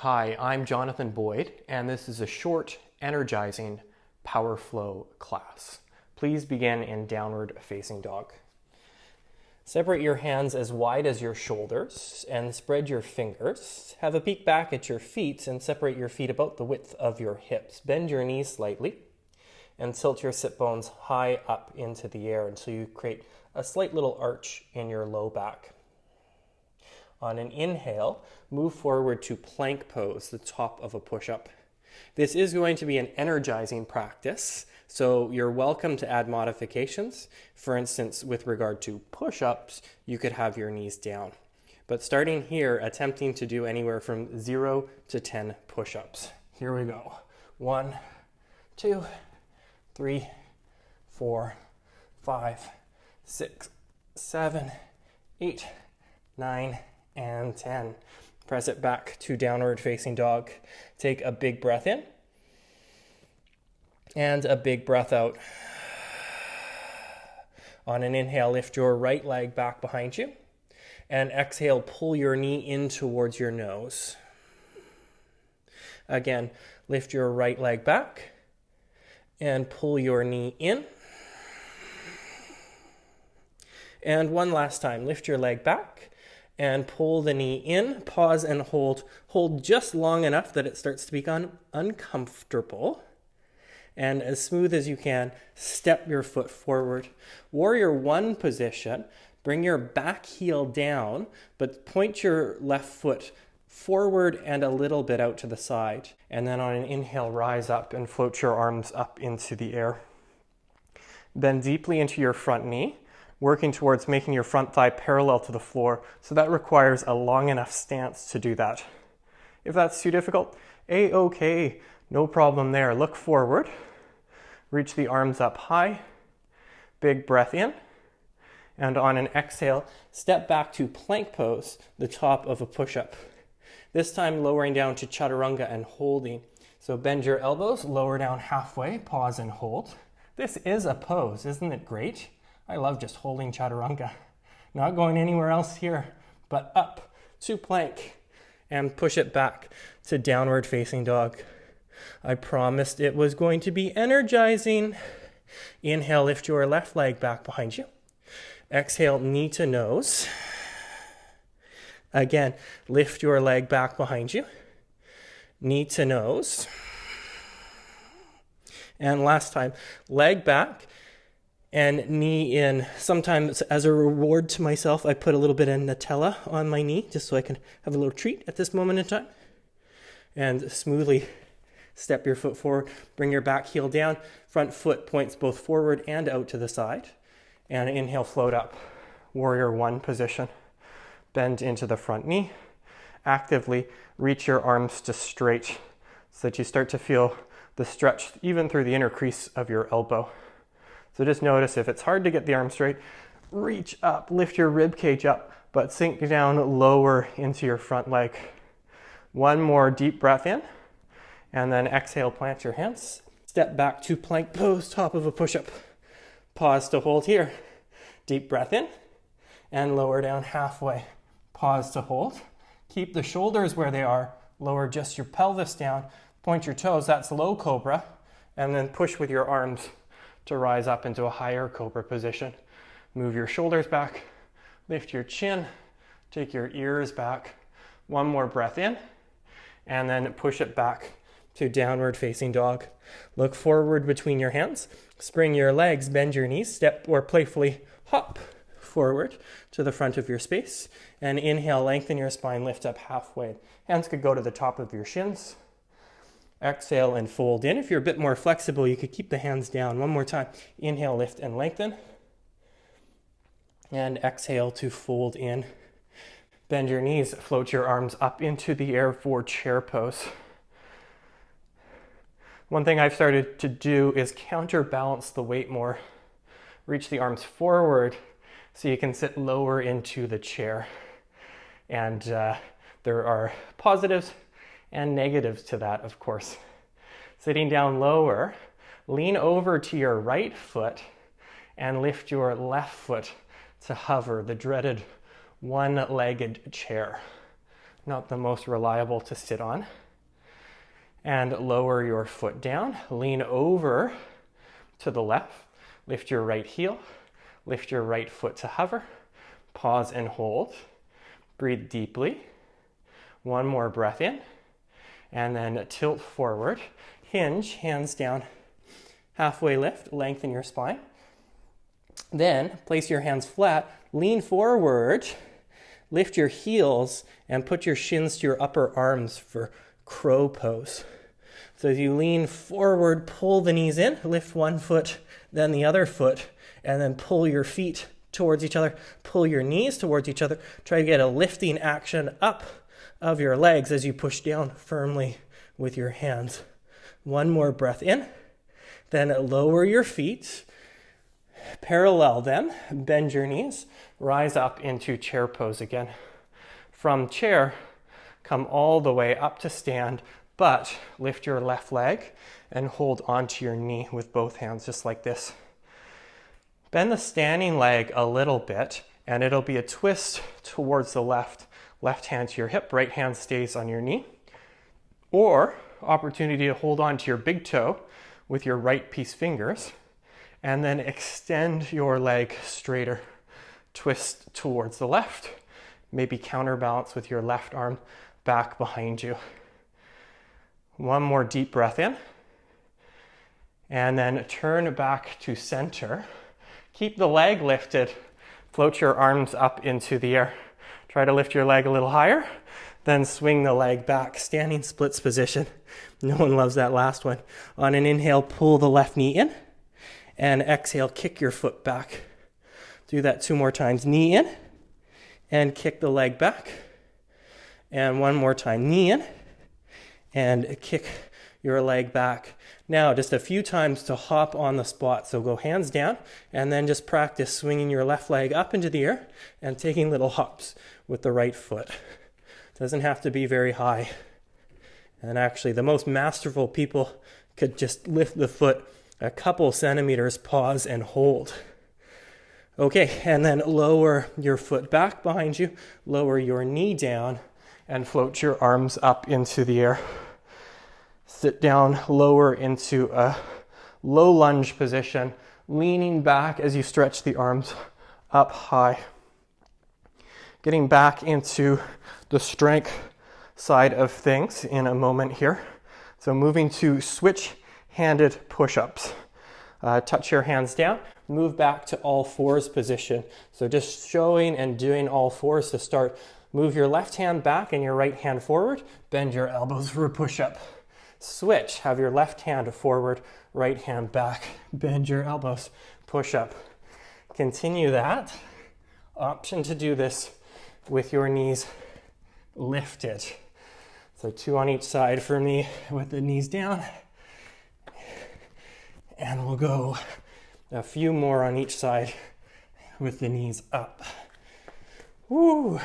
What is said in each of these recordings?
Hi, I'm Jonathan Boyd, and this is a short, energizing power flow class. Please begin in downward facing dog. Separate your hands as wide as your shoulders and spread your fingers. Have a peek back at your feet and separate your feet about the width of your hips. Bend your knees slightly and tilt your sit bones high up into the air until you create a slight little arch in your low back. On an inhale, move forward to plank pose, the top of a push-up. This is going to be an energizing practice, so you're welcome to add modifications. For instance, with regard to push-ups, you could have your knees down. But starting here, attempting to do anywhere from 0 to 10 push-ups. Here we go. 1, 2, 3, 4, 5, 6, 7, 8, 9, and 10. Press it back to downward facing dog. Take a big breath in and a big breath out. On an inhale, lift your right leg back behind you, and exhale, pull your knee in towards your nose. Again, lift your right leg back and pull your knee in. And one last time, lift your leg back and pull the knee in, pause and hold. Hold just long enough that it starts to become uncomfortable. And as smooth as you can, step your foot forward. Warrior one position, bring your back heel down, but point your left foot forward and a little bit out to the side. And then on an inhale, rise up and float your arms up into the air. Bend deeply into your front knee, working towards making your front thigh parallel to the floor. So that requires a long enough stance to do that. If that's too difficult, A-okay, no problem there. Look forward, reach the arms up high, big breath in, and on an exhale, step back to plank pose, the top of a push-up. This time lowering down to chaturanga and holding. So bend your elbows, lower down halfway, pause and hold. This is a pose, isn't it great? I love just holding chaturanga. Not going anywhere else here, but up to plank and push it back to downward facing dog. I promised it was going to be energizing. Inhale, lift your left leg back behind you. Exhale, knee to nose. Again, lift your leg back behind you. Knee to nose. And last time, leg back and knee in. Sometimes as a reward to myself, I put a little bit of Nutella on my knee just so I can have a little treat at this moment in time. And smoothly step your foot forward, bring your back heel down, front foot points both forward and out to the side. And inhale, float up, warrior one position. Bend into the front knee. Actively reach your arms to straight so that you start to feel the stretch even through the inner crease of your elbow. So just notice if it's hard to get the arm straight, reach up, lift your rib cage up, but sink down lower into your front leg. One more deep breath in, and then exhale, plant your hands. Step back to plank pose, top of a push-up. Pause to hold here. Deep breath in, and lower down halfway. Pause to hold. Keep the shoulders where they are. Lower just your pelvis down. Point your toes, that's low cobra, and then push with your arms to rise up into a higher cobra position. Move your shoulders back, lift your chin, take your ears back. One more breath in, and then push it back to downward facing dog. Look forward between your hands, spring your legs, bend your knees, step or playfully hop forward to the front of your space, and inhale, lengthen your spine, lift up halfway. Hands could go to the top of your shins. Exhale and fold in. If you're a bit more flexible, you could keep the hands down. One more time. Inhale, lift and lengthen. And exhale to fold in. Bend your knees, float your arms up into the air for chair pose. One thing I've started to do is counterbalance the weight more. Reach the arms forward so you can sit lower into the chair. And there are positives and negatives to that, of course. Sitting down lower, lean over to your right foot and lift your left foot to hover, the dreaded one-legged chair. not the most reliable to sit on. And lower your foot down, lean over to the left, lift your right heel, lift your right foot to hover, pause and hold, breathe deeply. One more breath in, and then tilt forward, hinge, hands down, halfway lift, lengthen your spine. Then place your hands flat, lean forward, lift your heels, and put your shins to your upper arms for crow pose. So as you lean forward, pull the knees in, lift one foot, then the other foot, and then pull your feet towards each other, pull your knees towards each other. Try to get a lifting action up of your legs as you push down firmly with your hands. One more breath in, then lower your feet, parallel them, bend your knees, rise up into chair pose again. From chair, come all the way up to stand, but lift your left leg and hold onto your knee with both hands, just like this. Bend the standing leg a little bit, and it'll be a twist towards the left. Left hand to your hip, right hand stays on your knee. Or opportunity to hold on to your big toe with your right piece fingers, and then extend your leg straighter. Twist towards the left. Maybe counterbalance with your left arm back behind you. One more deep breath in. And then turn back to center. Keep the leg lifted. Float your arms up into the air. Try to lift your leg a little higher. Then swing the leg back. Standing splits position. No one loves that last one. On an inhale, pull the left knee in. And exhale, kick your foot back. Do that 2 more times. Knee in. And kick the leg back. And one more time. Knee in. And kick your leg back. Now, just a few times to hop on the spot. So go hands down, and then just practice swinging your left leg up into the air and taking little hops with the right foot. Doesn't have to be very high. And actually, the most masterful people could just lift the foot a couple centimeters, pause, and hold. Okay, and then lower your foot back behind you, lower your knee down, and float your arms up into the air. Sit down, lower into a low lunge position, leaning back as you stretch the arms up high. Getting back into the strength side of things in a moment here. So moving to switch-handed push-ups. Touch your hands down, move back to all fours position. So just showing and doing all fours to start. Move your left hand back and your right hand forward. Bend your elbows for a push-up. Switch, have your left hand forward, right hand back. Bend your elbows, push-up. Continue that. Option to do this with your knees lifted. So 2 on each side for me with the knees down. And we'll go a few more on each side with the knees up. Woo!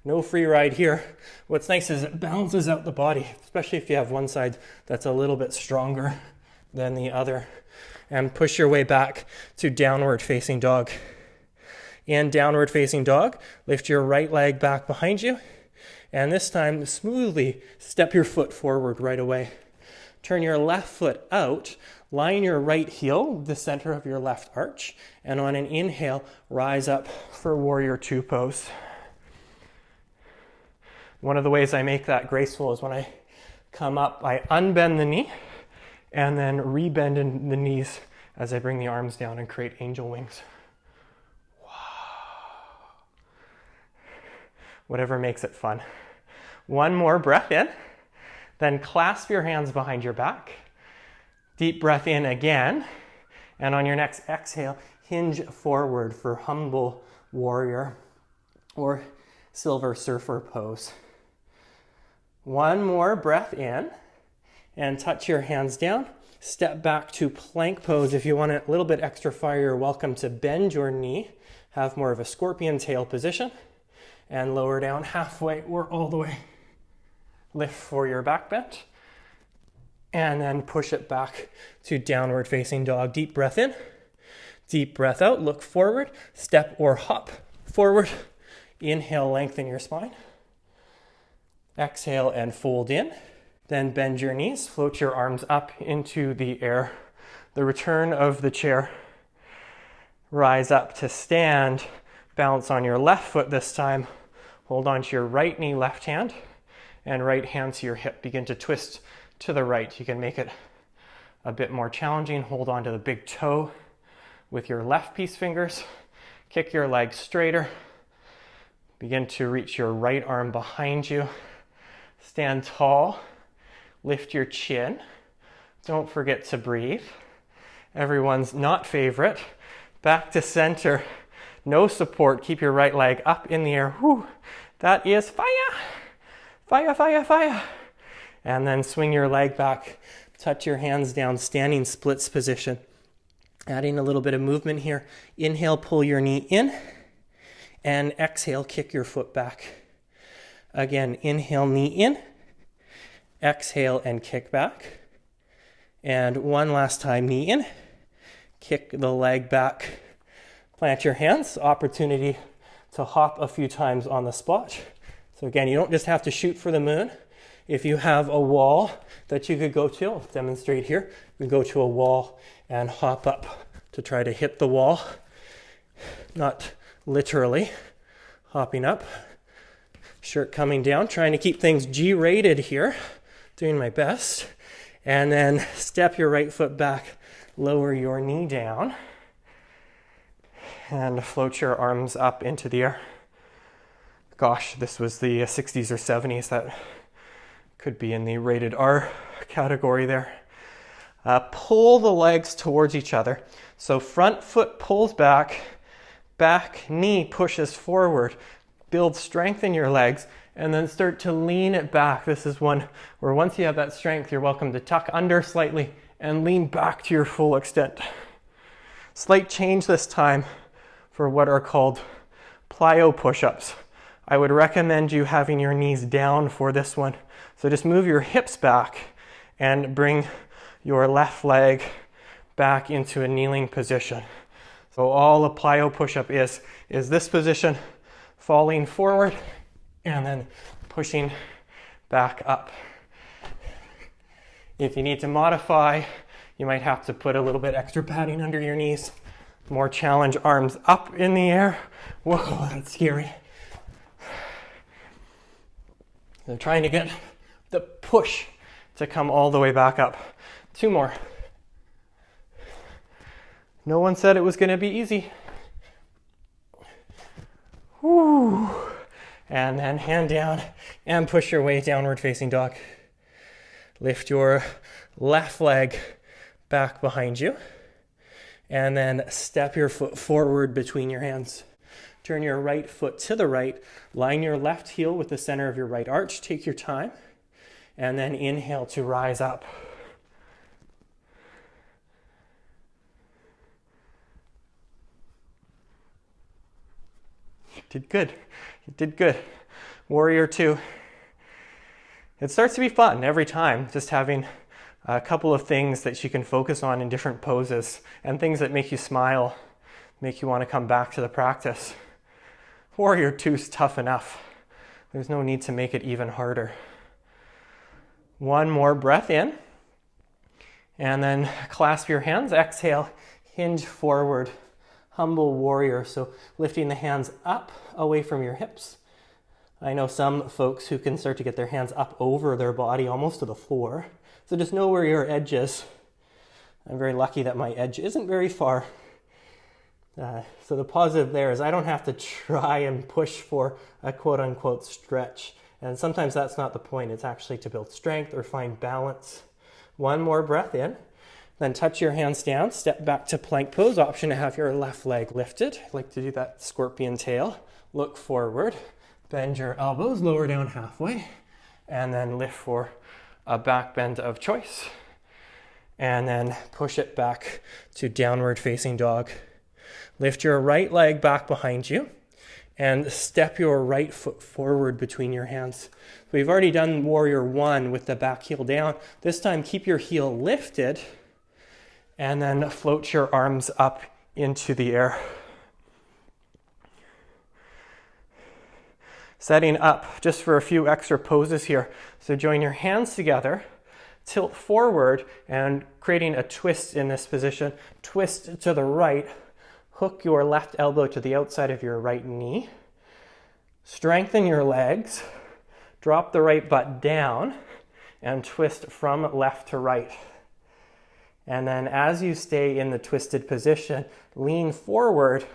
No free ride here. What's nice is it balances out the body, especially if you have one side that's a little bit stronger than the other. And push your way back to downward facing dog. In downward facing dog, lift your right leg back behind you. And this time, smoothly step your foot forward right away. Turn your left foot out, line your right heel, the center of your left arch, and on an inhale, rise up for Warrior Two pose. One of the ways I make that graceful is when I come up, I unbend the knee and then rebend in the knees as I bring the arms down and create angel wings. Wow. Whatever makes it fun. One more breath in, then clasp your hands behind your back. Deep breath in again, and on your next exhale, hinge forward for humble warrior or silver surfer pose. One more breath in, and touch your hands down. Step back to plank pose. If you want a little bit extra fire, you're welcome to bend your knee, have more of a scorpion tail position, and lower down halfway or all the way. Lift for your back bend, and then push it back to downward facing dog. Deep breath in, deep breath out, look forward, step or hop forward. Inhale, lengthen your spine. Exhale and fold in. Then bend your knees, float your arms up into the air. The return of the chair. Rise up to stand. Balance on your left foot this time. Hold on to your right knee, left hand, and right hand to your hip. Begin to twist to the right. You can make it a bit more challenging. Hold on to the big toe with your left piece fingers. Kick your legs straighter. Begin to reach your right arm behind you. Stand tall. Lift your chin. Don't forget to breathe. Everyone's not favorite. Back to center. No support. Keep your right leg up in the air. Whew. That is fire. Fire, fire, fire. And then swing your leg back. Touch your hands down, standing splits position. Adding a little bit of movement here. Inhale, pull your knee in. And exhale, kick your foot back. Again, inhale, knee in. Exhale and kick back. And one last time, knee in. Kick the leg back. Plant your hands. Opportunity to hop a few times on the spot. So again, you don't just have to shoot for the moon. If you have a wall that you could go to, I'll demonstrate here. You can go to a wall and hop up to try to hit the wall. Not literally hopping up. Shirt coming down, trying to keep things G-rated here. Doing my best. And then step your right foot back. Lower your knee down. And float your arms up into the air. Gosh, this was the 60s or 70s. That could be in the rated R category there. Pull the legs towards each other. So front foot pulls back, back knee pushes forward. Build strength in your legs and then start to lean it back. This is one where once you have that strength, you're welcome to tuck under slightly and lean back to your full extent. Slight change this time for what are called Plyo Push-Ups. I would recommend you having your knees down for this one. So just move your hips back and bring your left leg back into a kneeling position. So all a Plyo Push-Up is this position, falling forward and then pushing back up. If you need to modify, you might have to put a little bit extra padding under your knees. More challenge, arms up in the air. Whoa, that's scary. So trying to get the push to come all the way back up. 2 more. No one said it was going to be easy. Woo. And then hand down and push your way downward facing dog. Lift your left leg back behind you. And then step your foot forward between your hands. Turn your right foot to the right. Line your left heel with the center of your right arch. Take your time. And then inhale to rise up. You did good. You did good. Warrior 2. It starts to be fun every time, just having a couple of things that you can focus on in different poses and things that make you smile, make you want to come back to the practice. Warrior 2 is tough enough. There's no need to make it even harder. 1 more breath in. And then clasp your hands. Exhale, hinge forward. Humble warrior. So lifting the hands up away from your hips. I know some folks who can start to get their hands up over their body, almost to the floor. So just know where your edge is. I'm very lucky that my edge isn't very far. So the positive there is I don't have to try and push for a quote-unquote stretch. And sometimes that's not the point. It's actually to build strength or find balance. 1 more breath in. Then touch your hands down. Step back to plank pose. Option to have your left leg lifted. I like to do that scorpion tail. Look forward. Bend your elbows. Lower down halfway. And then lift for a back bend of choice. And then push it back to downward facing dog. Lift your right leg back behind you and step your right foot forward between your hands. We've already done Warrior 1 with the back heel down. This time keep your heel lifted and then float your arms up into the air. Setting up just for a few extra poses here. So join your hands together, tilt forward, and creating a twist in this position. Twist to the right, hook your left elbow to the outside of your right knee. Strengthen your legs, drop the right butt down, and twist from left to right. And then as you stay in the twisted position, lean forward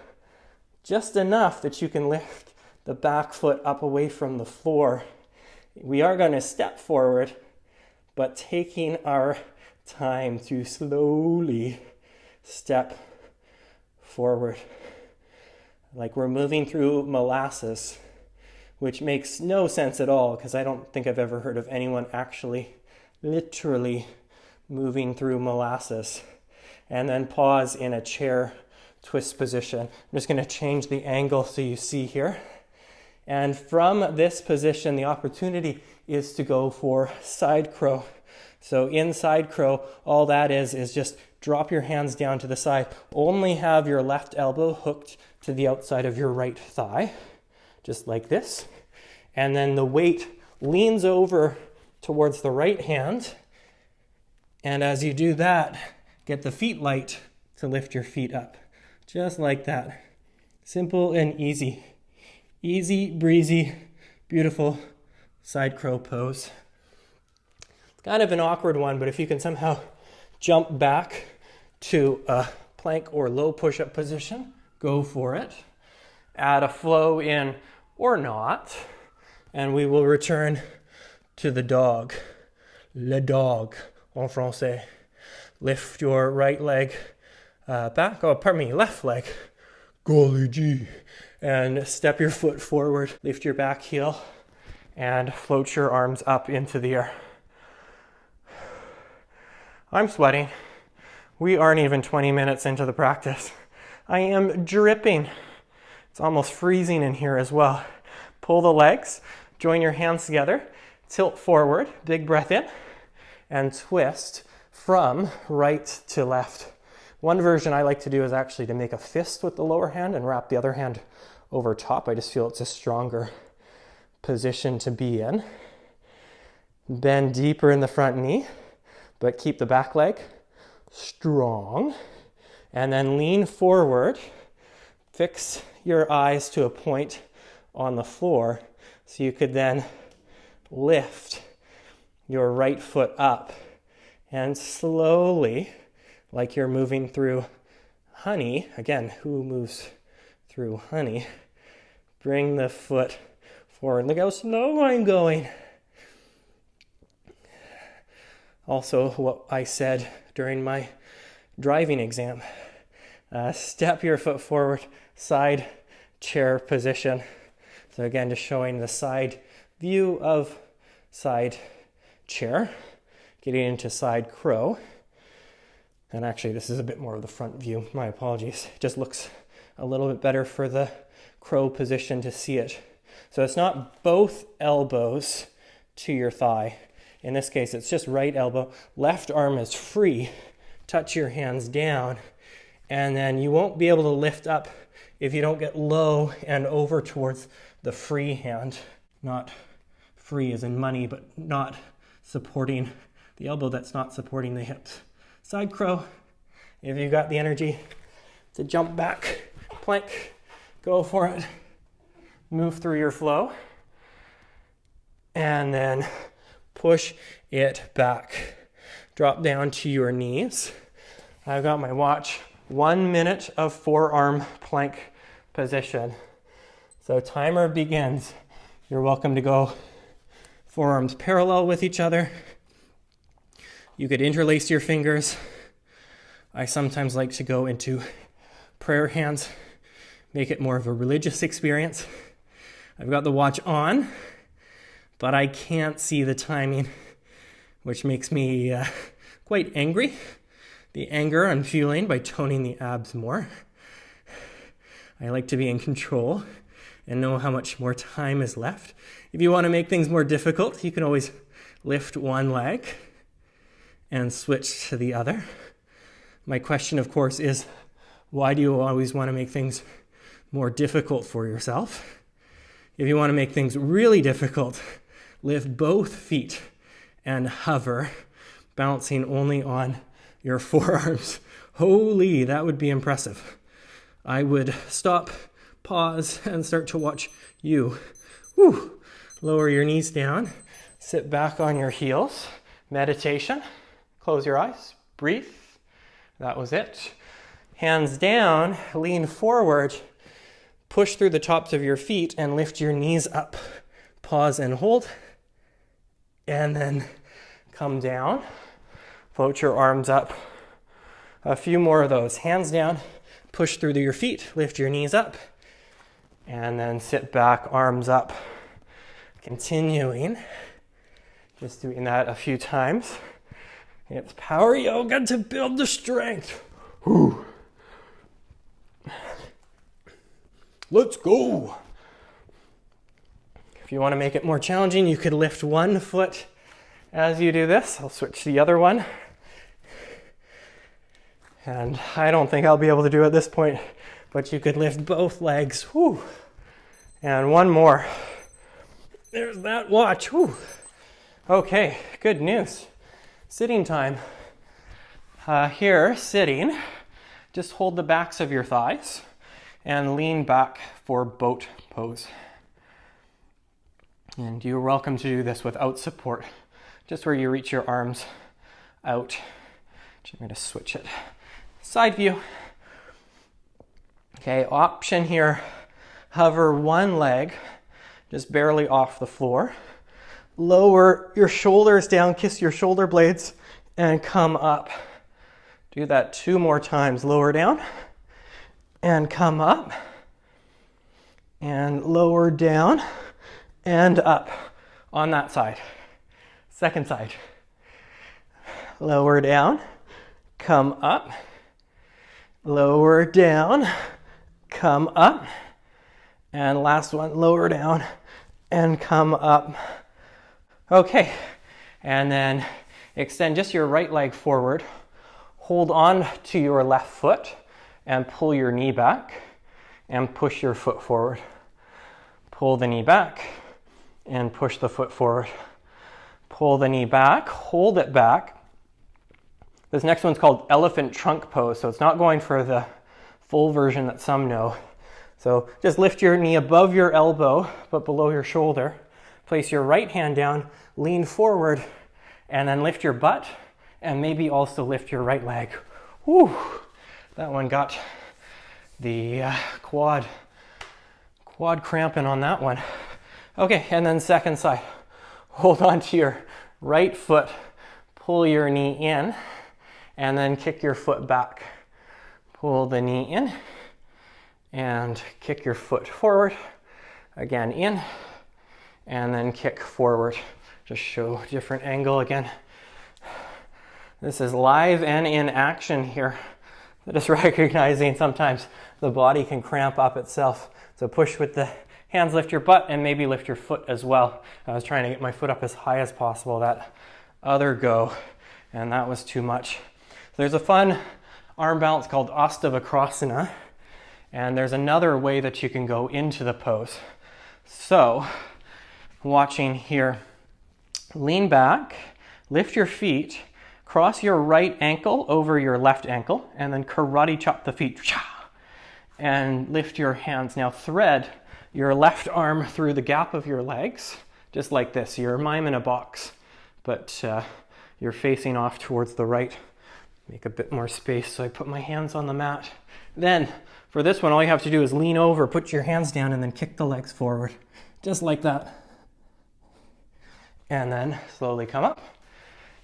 just enough that you can lift the back foot up away from the floor. We are going to step forward, but taking our time to slowly step forward. Like we're moving through molasses, which makes no sense at all because I don't think I've ever heard of anyone actually literally moving through molasses. And then pause in a chair twist position. I'm just going to change the angle so you see here. And from this position, the opportunity is to go for side crow. So in side crow, all that is just drop your hands down to the side. Only have your left elbow hooked to the outside of your right thigh, just like this. And then the weight leans over towards the right hand. And as you do that, get the feet light to lift your feet up. Just like that. Simple and easy. Easy, breezy, beautiful side crow pose. It's kind of an awkward one, but if you can somehow jump back to a plank or low push-up position, go for it. Add a flow in or not, and we will return to the dog. Le dog en français. Lift your right leg left leg. Golly gee. And step your foot forward, lift your back heel, and float your arms up into the air. I'm sweating. We aren't even 20 minutes into the practice. I am dripping. It's almost freezing in here as well. Pull the legs, join your hands together, tilt forward, big breath in, and twist from right to left. One version I like to do is actually to make a fist with the lower hand and wrap the other hand over top. I just feel it's a stronger position to be in. Bend deeper in the front knee, but keep the back leg strong. And then lean forward. Fix your eyes to a point on the floor so you could then lift your right foot up and slowly, like you're moving through honey. Again, who moves through honey? Bring the foot forward. Look how slow I'm going. Also, what I said during my driving exam. Step your foot forward, side chair position. So again, just showing the side view of side chair. Getting into side crow. And actually, this is a bit more of the front view. My apologies. It just looks a little bit better for the crow position to see it. So it's not both elbows to your thigh. In this case, it's just right elbow. Left arm is free. Touch your hands down. And then you won't be able to lift up if you don't get low and over towards the free hand. Not free as in money, but not supporting the elbow that's not supporting the hips. Side crow, if you got the energy to jump back, plank, go for it. Move through your flow. And then push it back. Drop down to your knees. I've got my watch. 1 minute of forearm plank position. So timer begins. You're welcome to go forearms parallel with each other. You could interlace your fingers. I sometimes like to go into prayer hands, make it more of a religious experience. I've got the watch on, but I can't see the timing, which makes me quite angry. The anger I'm feeling by toning the abs more. I like to be in control and know how much more time is left. If you want to make things more difficult, you can always lift one leg and switch to the other. My question, of course, is why do you always want to make things more difficult for yourself? If you want to make things really difficult, lift both feet and hover, balancing only on your forearms. Holy, that would be impressive. I would stop, pause, and start to watch you. Whew. Lower your knees down, sit back on your heels. Meditation. Close your eyes, breathe. That was it. Hands down, lean forward, push through the tops of your feet and lift your knees up. Pause and hold. And then come down. Float your arms up. A few more of those. Hands down, push through your feet, lift your knees up. And then sit back, arms up. Continuing. Just doing that a few times. It's power yoga to build the strength. Whew. Let's go. If you want to make it more challenging, you could lift one foot as you do this. I'll switch to the other one. And I don't think I'll be able to do it at this point, but you could lift both legs. Whew. And one more. There's that watch. Whew. Okay, good news. Sitting time. Here, sitting, just hold the backs of your thighs and lean back for boat pose. And you're welcome to do this without support, just where you reach your arms out. I'm going to switch it. Side view. Okay, option here, hover one leg just barely off the floor. Lower your shoulders down, kiss your shoulder blades, and come up. Do that 2 more times. Lower down, and come up, and lower down, and up on that side. Second side. Lower down, come up, lower down, come up, and last one, lower down, and come up. Okay, and then extend just your right leg forward. Hold on to your left foot and pull your knee back and push your foot forward. Pull the knee back and push the foot forward. Pull the knee back, hold it back. This next one's called elephant trunk pose, so it's not going for the full version that some know. So just lift your knee above your elbow but below your shoulder. Place your right hand down, lean forward, and then lift your butt, and maybe also lift your right leg. Whew, that one got the quad cramping on that one. Okay, and then second side. Hold on to your right foot, pull your knee in, and then kick your foot back. Pull the knee in, and kick your foot forward. Again, in, and then kick forward. Just show different angle again. This is live and in action here. Just recognizing sometimes the body can cramp up itself. So push with the hands, lift your butt, and maybe lift your foot as well. I was trying to get my foot up as high as possible that other go, and that was too much. So there's a fun arm balance called Astavakrasana, and there's another way that you can go into the pose. So, watching here, lean back, lift your feet, cross your right ankle over your left ankle, and then karate chop the feet. And lift your hands. Now thread your left arm through the gap of your legs, just like this. You're a mime in a box, but you're facing off towards the right. Make a bit more space, so I put my hands on the mat. Then, for this one, all you have to do is lean over, put your hands down, and then kick the legs forward. Just like that. And then slowly come up,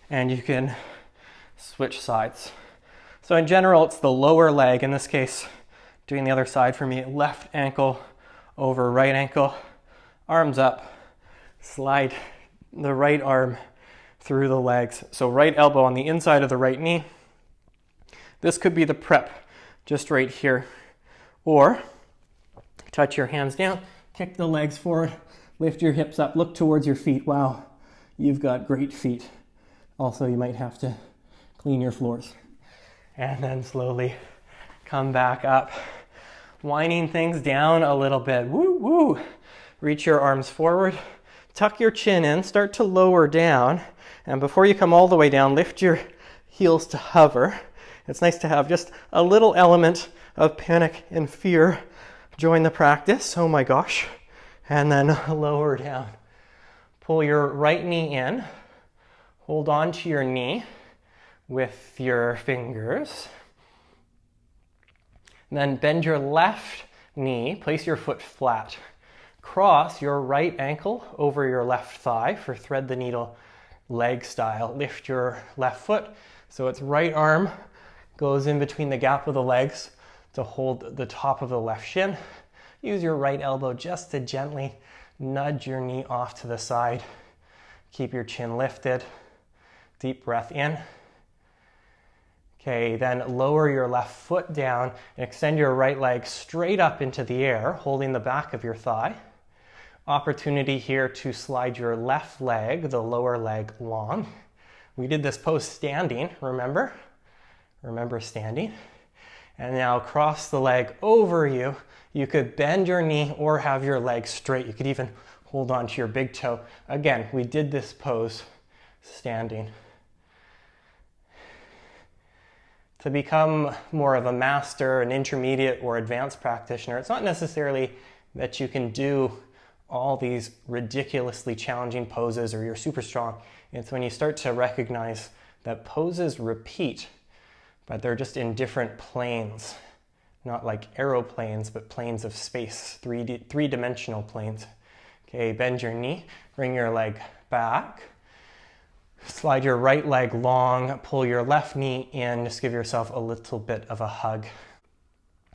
and you can switch sides. So in general, it's the lower leg. In this case, doing the other side for me, left ankle over right ankle, arms up, slide the right arm through the legs. So right elbow on the inside of the right knee. This could be the prep, just right here. Or touch your hands down, kick the legs forward, lift your hips up, look towards your feet. Wow, you've got great feet. Also, you might have to clean your floors. And then slowly come back up, winding things down a little bit. Woo, woo. reach your arms forward, tuck your chin in, start to lower down, and before you come all the way down, lift your heels to hover. It's nice to have just a little element of panic and fear join the practice. Oh my gosh. And then lower down. Pull your right knee in. Hold on to your knee with your fingers. Then bend your left knee. Place your foot flat. Cross your right ankle over your left thigh for thread the needle leg style. Lift your left foot so its right arm goes in between the gap of the legs to hold the top of the left shin. Use your right elbow just to gently nudge your knee off to the side. Keep your chin lifted. Deep breath in. Okay, then lower your left foot down and extend your right leg straight up into the air, holding the back of your thigh. Opportunity here to slide your left leg, the lower leg, long. We did this pose standing, remember? Remember standing. And now cross the leg over you. You could bend your knee or have your leg straight. You could even hold on to your big toe. Again, we did this pose standing. To become more of a master, an intermediate, or advanced practitioner, it's not necessarily that you can do all these ridiculously challenging poses or you're super strong. It's when you start to recognize that poses repeat, but they're just in different planes. Not like aeroplanes, but planes of space, three-dimensional planes. Okay, bend your knee, bring your leg back. Slide your right leg long, pull your left knee in, just give yourself a little bit of a hug.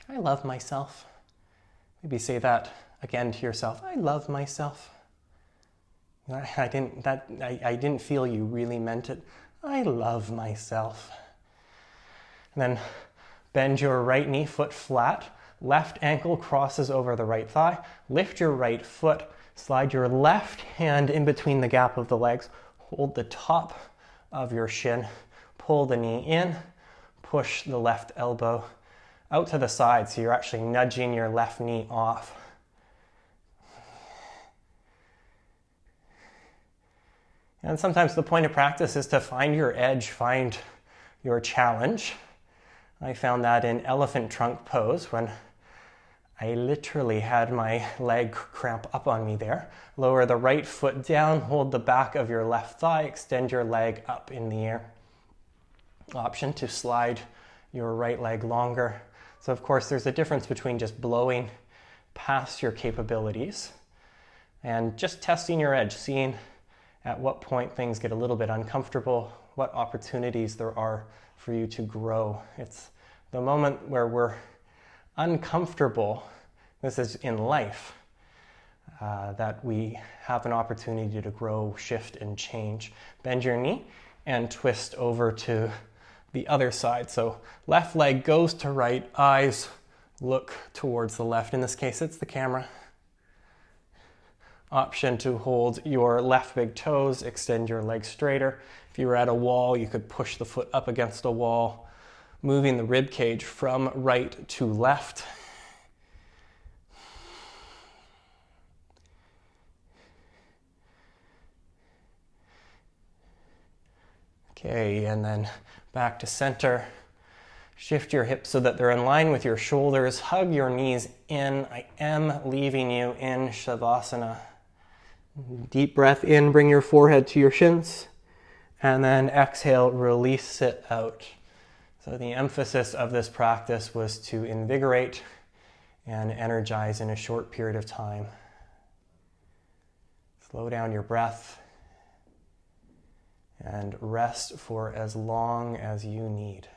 I love myself. Maybe say that again to yourself. I love myself. I didn't feel you really meant it. I love myself. And then bend your right knee, foot flat. Left ankle crosses over the right thigh. Lift your right foot. Slide your left hand in between the gap of the legs. Hold the top of your shin, pull the knee in, push the left elbow out to the side so you're actually nudging your left knee off. And sometimes the point of practice is to find your edge, find your challenge. I found that in elephant trunk pose when I literally had my leg cramp up on me there. Lower the right foot down, hold the back of your left thigh, extend your leg up in the air. Option to slide your right leg longer. So of course there's a difference between just blowing past your capabilities and just testing your edge, seeing at what point things get a little bit uncomfortable, what opportunities there are for you to grow. It's the moment where we're uncomfortable, this is in life, that we have an opportunity to grow, shift, and change. Bend your knee and twist over to the other side. So left leg goes to right, eyes look towards the left. In this case, it's the camera. Option to hold your left big toes, extend your legs straighter. If you were at a wall, you could push the foot up against a wall, moving the rib cage from right to left. Okay, and then back to center. Shift your hips so that they're in line with your shoulders. Hug your knees in. I am leaving you in Shavasana. Deep breath in, bring your forehead to your shins. And then exhale, release it out. So the emphasis of this practice was to invigorate and energize in a short period of time. Slow down your breath and rest for as long as you need.